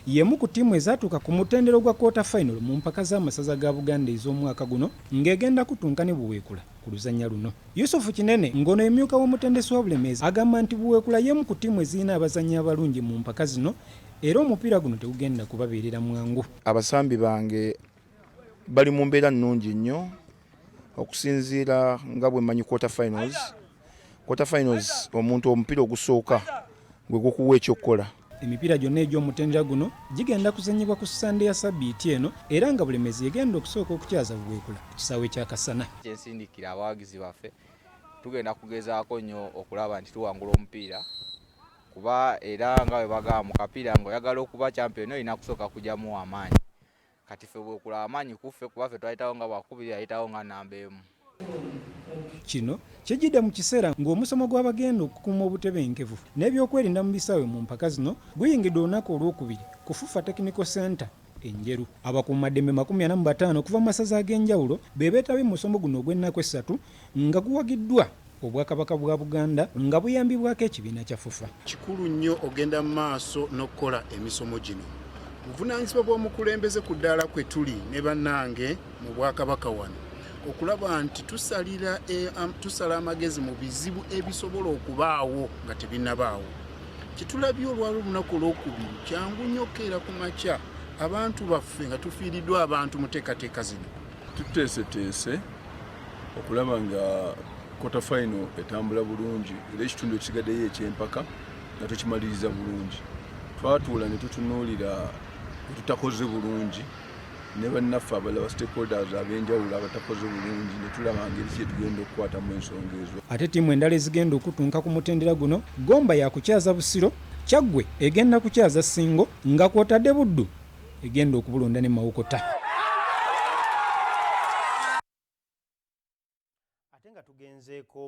yemu ku ttiimu ezaatuuka ku mutendera ogwa quarter final mu mpaka z'amasaza ga Buganda ez'omwaka guno ng'egenda kutunka ne Buweekula ku luzannya luno. Yusufu Kinene ng'ono emyuka w'omutendesi wa Bulemeezi agamba nti Buweekula yemu ku ttiimu ezirina abazannyi abalungi mu mpaka zino era omupiira guno tegugenda kubabeerera mwangu. Abasambi bange bali mu mbeera nnungi nnyo okusinziira nga bwe mmanyi quarter finals omuntu omupiira ogusooka gwe gukuwa ekyokukola. Emipiira gyonna egy'omutendera guno gigenda kuzannyibwa ku sande ya sabiti eno era nga Bulemeezi egenda okusooka okukyaza Buweekula ku kisaawe ky'Akasana. Kyensindikira abawagizi baffe tugenda kugezaako nnyo okulaba nti tuwangula omupiira kuba era nga bwe bagamba mu kapiira ng'oyagala okuba champion olina kusooka kugyamu amaanyi. Kati ffe Buweekula amaanyi kuffe kuba ffe twayitawo nga bwakubiri ayitawo nga namba emu. Kino kyejjidde mu kiseera ng'omusomo gw'abagenda okukuuma obutebenkevu n'ebyokwerinda mu bisaawe mu mpaka zino guyingidde olunaku olwokubiri ku Fufa Technical Center enjeru. Abakuumaddembe 45 okuva mu masaza ag'enjawulo be beetabye mu musomo guno ogw'ennaku esatu nga guwagiddwa Obwakabaka bwa Buganda nga buyambibwako ekibiina kya Fufa. Kikulu nnyo ogenda mu maaso n'okukola emisomo gino. Buvunaanyizibwa bw'omukulembeze ku ddaala kwe tuli ne bannange mu Bwakabaka wano okulaba nti tusala amagezi mu bizibu ebisobola okubaawo nga tebinnabaawo. Kitulabye olwali olunaku olwokubiri kyangu nnyo okkeera ku makya abantu baffe nga tufiiriddwa abantu mu teekateeka zino. Tuteeseteese okulaba nga quarter final etambula bulungi era ekitundu ekigaddeyo eky'empaka nga tukimaliriza bulungi. Twatuula ne tutunuulira tutakoze bulungi ne bannaffe abalala stakeholders ab'enjawulo abatakoze bulungi ne tulaba ngeri ki tugenda okukwatamu ensonga ezo. Ate ttiimu endala ezigenda okutunka ku mutendera guno Gomba yakukyaza Busiro, Kyaggwe egenda kukyaza Ssingo nga kw'otadde Buddu egenda okubulonda ne Mawokota. Ate nga tugenzeeko